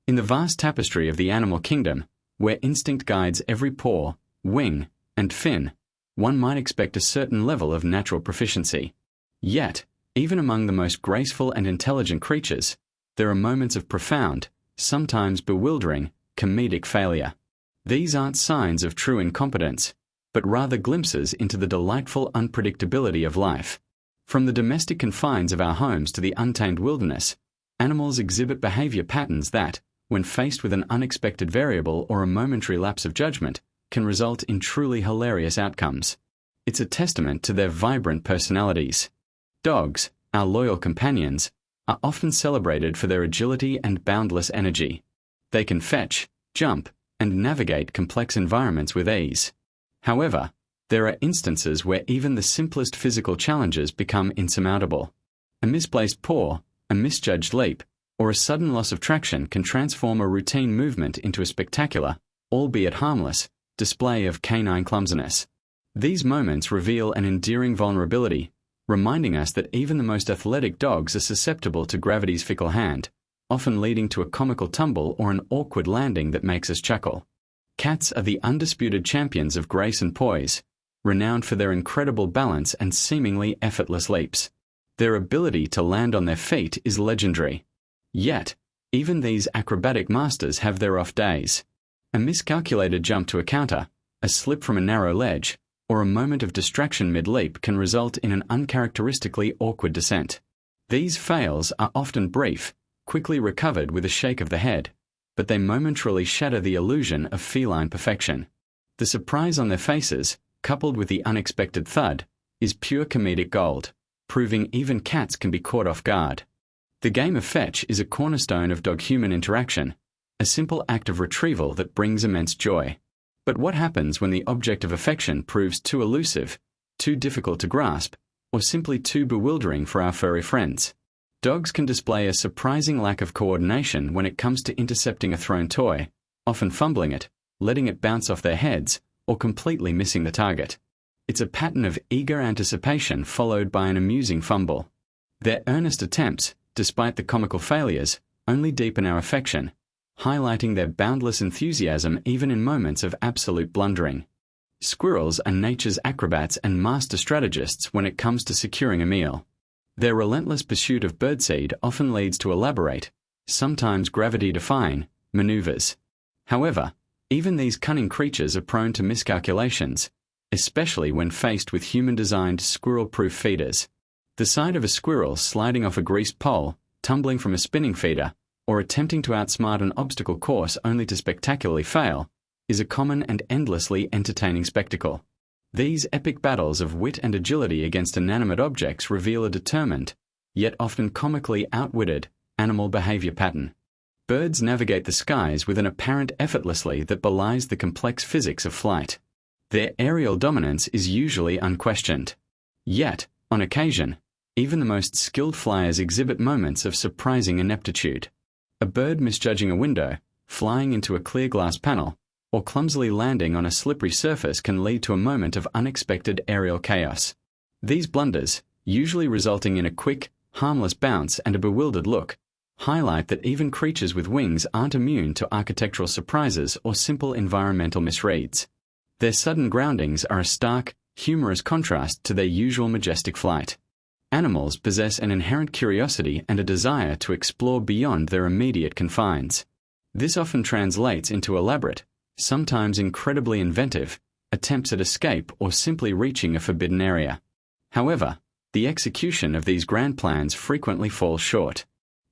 In the vast tapestry of the animal kingdom, where instinct guides every paw, wing, and fin, one might expect a certain level of natural proficiency. Yet, even among the most graceful and intelligent creatures, there are moments of profound, sometimes bewildering, comedic failure. These aren't signs of true incompetence, but rather glimpses into the delightful unpredictability of life. From the domestic confines of our homes to the untamed wilderness, animals exhibit behavior patterns that, when faced with an unexpected variable or a momentary lapse of judgment, can result in truly hilarious outcomes. It's a testament to their vibrant personalities. Dogs, our loyal companions, are often celebrated for their agility and boundless energy. They can fetch, jump, and navigate complex environments with ease. However, there are instances where even the simplest physical challenges become insurmountable. A misplaced paw, a misjudged leap, or a sudden loss of traction can transform a routine movement into a spectacular, albeit harmless, display of canine clumsiness. These moments reveal an endearing vulnerability, reminding us that even the most athletic dogs are susceptible to gravity's fickle hand, often leading to a comical tumble or an awkward landing that makes us chuckle. Cats are the undisputed champions of grace and poise, renowned for their incredible balance and seemingly effortless leaps. Their ability to land on their feet is legendary. Yet, even these acrobatic masters have their off days. A miscalculated jump to a counter, a slip from a narrow ledge, or a moment of distraction mid-leap can result in an uncharacteristically awkward descent. These fails are often brief, quickly recovered with a shake of the head, but they momentarily shatter the illusion of feline perfection. The surprise on their faces, coupled with the unexpected thud, is pure comedic gold, proving even cats can be caught off guard. The game of fetch is a cornerstone of dog-human interaction, a simple act of retrieval that brings immense joy. But what happens when the object of affection proves too elusive, too difficult to grasp, or simply too bewildering for our furry friends? Dogs can display a surprising lack of coordination when it comes to intercepting a thrown toy, often fumbling it, letting it bounce off their heads, or completely missing the target. It's a pattern of eager anticipation followed by an amusing fumble. Their earnest attempts, despite the comical failures, only deepen our affection, highlighting their boundless enthusiasm even in moments of absolute blundering. Squirrels are nature's acrobats and master strategists when it comes to securing a meal. Their relentless pursuit of birdseed often leads to elaborate, sometimes gravity-defying, maneuvers. However, even these cunning creatures are prone to miscalculations, especially when faced with human-designed squirrel-proof feeders. The sight of a squirrel sliding off a greased pole, tumbling from a spinning feeder, or attempting to outsmart an obstacle course only to spectacularly fail, is a common and endlessly entertaining spectacle. These epic battles of wit and agility against inanimate objects reveal a determined, yet often comically outwitted, animal behavior pattern. Birds navigate the skies with an apparent effortlessly that belies the complex physics of flight. Their aerial dominance is usually unquestioned. Yet, on occasion, even the most skilled flyers exhibit moments of surprising ineptitude. A bird misjudging a window, flying into a clear glass panel, or clumsily landing on a slippery surface can lead to a moment of unexpected aerial chaos. These blunders, usually resulting in a quick, harmless bounce and a bewildered look, highlight that even creatures with wings aren't immune to architectural surprises or simple environmental misreads. Their sudden groundings are a stark, humorous contrast to their usual majestic flight. Animals possess an inherent curiosity and a desire to explore beyond their immediate confines. This often translates into elaborate, sometimes incredibly inventive, attempts at escape or simply reaching a forbidden area. However, the execution of these grand plans frequently falls short.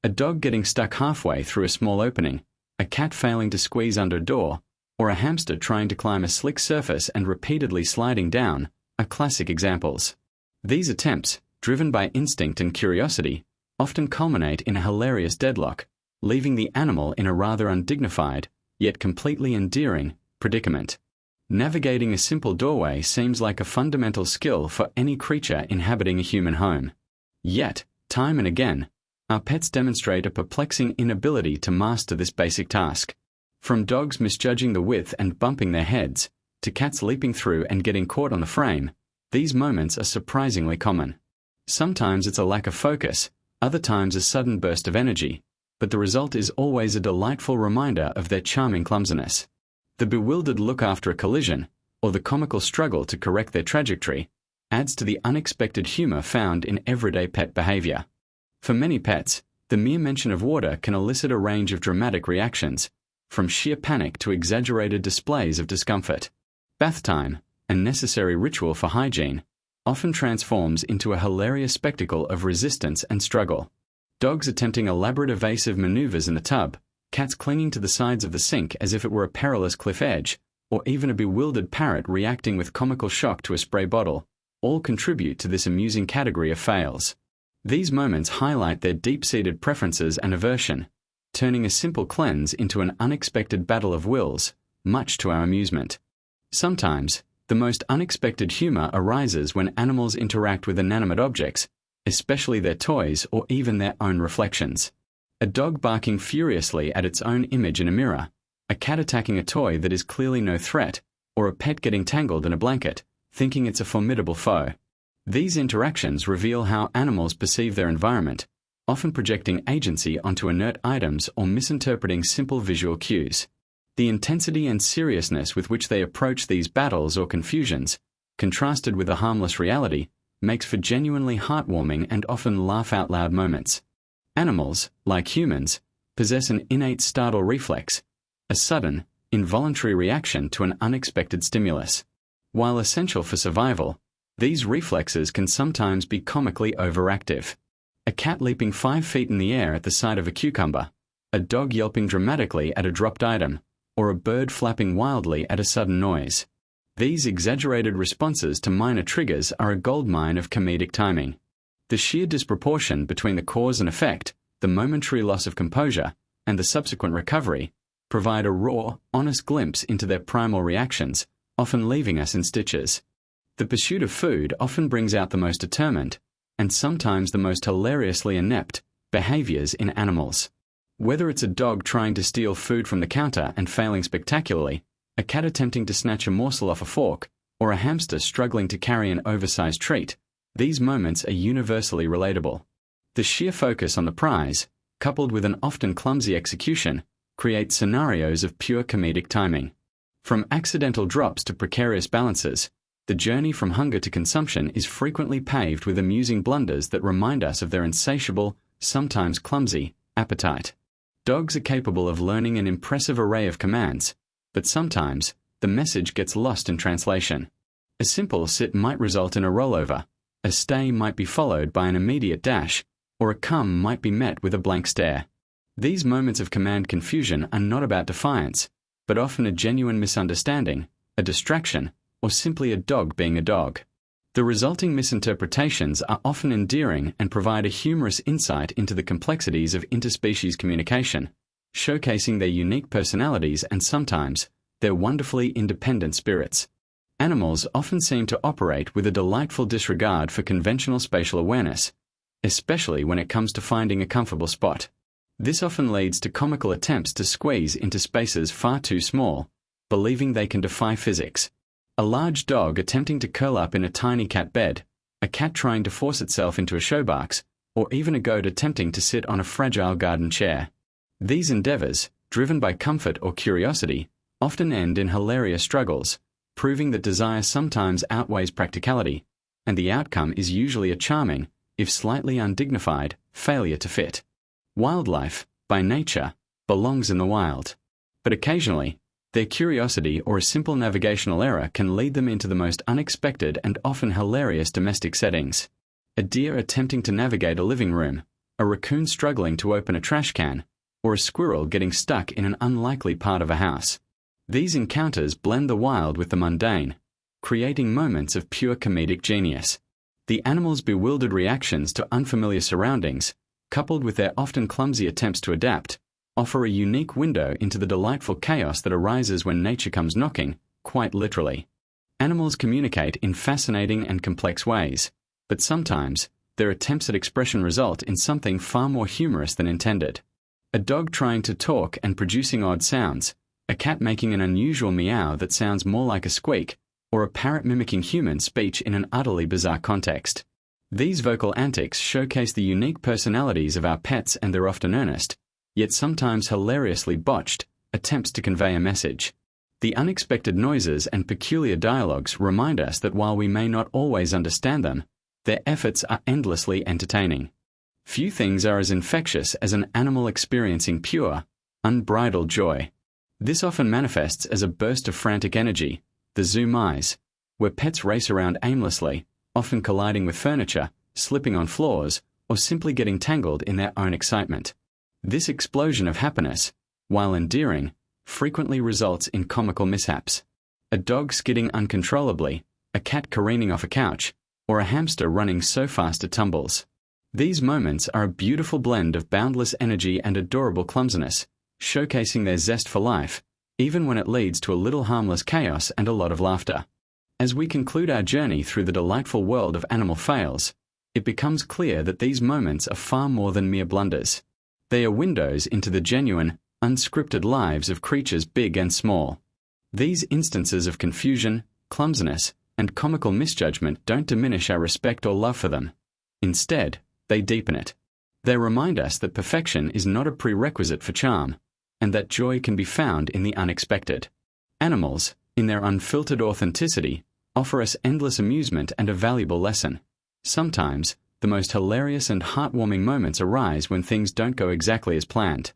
A dog getting stuck halfway through a small opening, a cat failing to squeeze under a door, or a hamster trying to climb a slick surface and repeatedly sliding down, are classic examples. These attempts, driven by instinct and curiosity, often culminate in a hilarious deadlock, leaving the animal in a rather undignified, yet completely endearing, predicament. Navigating a simple doorway seems like a fundamental skill for any creature inhabiting a human home. Yet, time and again, our pets demonstrate a perplexing inability to master this basic task. From dogs misjudging the width and bumping their heads, to cats leaping through and getting caught on the frame, these moments are surprisingly common. Sometimes it's a lack of focus, other times a sudden burst of energy, but the result is always a delightful reminder of their charming clumsiness. The bewildered look after a collision, or the comical struggle to correct their trajectory, adds to the unexpected humor found in everyday pet behavior. For many pets, the mere mention of water can elicit a range of dramatic reactions, from sheer panic to exaggerated displays of discomfort. Bath time, a necessary ritual for hygiene, often transforms into a hilarious spectacle of resistance and struggle. Dogs attempting elaborate evasive maneuvers in the tub, cats clinging to the sides of the sink as if it were a perilous cliff edge, or even a bewildered parrot reacting with comical shock to a spray bottle, all contribute to this amusing category of fails. These moments highlight their deep-seated preferences and aversion, turning a simple cleanse into an unexpected battle of wills, much to our amusement. Sometimes, the most unexpected humor arises when animals interact with inanimate objects, especially their toys or even their own reflections. A dog barking furiously at its own image in a mirror, a cat attacking a toy that is clearly no threat, or a pet getting tangled in a blanket, thinking it's a formidable foe. These interactions reveal how animals perceive their environment, often projecting agency onto inert items or misinterpreting simple visual cues. The intensity and seriousness with which they approach these battles or confusions, contrasted with a harmless reality, makes for genuinely heartwarming and often laugh-out-loud moments. Animals, like humans, possess an innate startle reflex, a sudden, involuntary reaction to an unexpected stimulus. While essential for survival, these reflexes can sometimes be comically overactive. A cat leaping 5 feet in the air at the sight of a cucumber, a dog yelping dramatically at a dropped item, or a bird flapping wildly at a sudden noise. These exaggerated responses to minor triggers are a goldmine of comedic timing. The sheer disproportion between the cause and effect, the momentary loss of composure, and the subsequent recovery, provide a raw, honest glimpse into their primal reactions, often leaving us in stitches. The pursuit of food often brings out the most determined, and sometimes the most hilariously inept, behaviors in animals. Whether it's a dog trying to steal food from the counter and failing spectacularly, a cat attempting to snatch a morsel off a fork, or a hamster struggling to carry an oversized treat, these moments are universally relatable. The sheer focus on the prize, coupled with an often clumsy execution, creates scenarios of pure comedic timing. From accidental drops to precarious balances, the journey from hunger to consumption is frequently paved with amusing blunders that remind us of their insatiable, sometimes clumsy, appetite. Dogs are capable of learning an impressive array of commands, but sometimes the message gets lost in translation. A simple sit might result in a rollover, a stay might be followed by an immediate dash, or a come might be met with a blank stare. These moments of command confusion are not about defiance, but often a genuine misunderstanding, a distraction, or simply a dog being a dog. The resulting misinterpretations are often endearing and provide a humorous insight into the complexities of interspecies communication, showcasing their unique personalities and sometimes their wonderfully independent spirits. Animals often seem to operate with a delightful disregard for conventional spatial awareness, especially when it comes to finding a comfortable spot. This often leads to comical attempts to squeeze into spaces far too small, believing they can defy physics. A large dog attempting to curl up in a tiny cat bed, a cat trying to force itself into a showbox, or even a goat attempting to sit on a fragile garden chair. These endeavors, driven by comfort or curiosity, often end in hilarious struggles, proving that desire sometimes outweighs practicality, and the outcome is usually a charming, if slightly undignified, failure to fit. Wildlife, by nature, belongs in the wild. But occasionally, their curiosity or a simple navigational error can lead them into the most unexpected and often hilarious domestic settings. A deer attempting to navigate a living room, a raccoon struggling to open a trash can, or a squirrel getting stuck in an unlikely part of a house. These encounters blend the wild with the mundane, creating moments of pure comedic genius. The animal's bewildered reactions to unfamiliar surroundings, coupled with their often clumsy attempts to adapt, offer a unique window into the delightful chaos that arises when nature comes knocking, quite literally. Animals communicate in fascinating and complex ways, but sometimes their attempts at expression result in something far more humorous than intended. A dog trying to talk and producing odd sounds, a cat making an unusual meow that sounds more like a squeak, or a parrot mimicking human speech in an utterly bizarre context. These vocal antics showcase the unique personalities of our pets and their often earnest, yet sometimes hilariously botched, attempts to convey a message. The unexpected noises and peculiar dialogues remind us that while we may not always understand them, their efforts are endlessly entertaining. Few things are as infectious as an animal experiencing pure, unbridled joy. This often manifests as a burst of frantic energy, the zoom eyes, where pets race around aimlessly, often colliding with furniture, slipping on floors, or simply getting tangled in their own excitement. This explosion of happiness, while endearing, frequently results in comical mishaps. A dog skidding uncontrollably, a cat careening off a couch, or a hamster running so fast it tumbles. These moments are a beautiful blend of boundless energy and adorable clumsiness, showcasing their zest for life, even when it leads to a little harmless chaos and a lot of laughter. As we conclude our journey through the delightful world of animal fails, it becomes clear that these moments are far more than mere blunders. They are windows into the genuine, unscripted lives of creatures big and small. These instances of confusion, clumsiness, and comical misjudgment don't diminish our respect or love for them. Instead, they deepen it. They remind us that perfection is not a prerequisite for charm, and that joy can be found in the unexpected. Animals, in their unfiltered authenticity, offer us endless amusement and a valuable lesson. Sometimes, the most hilarious and heartwarming moments arise when things don't go exactly as planned.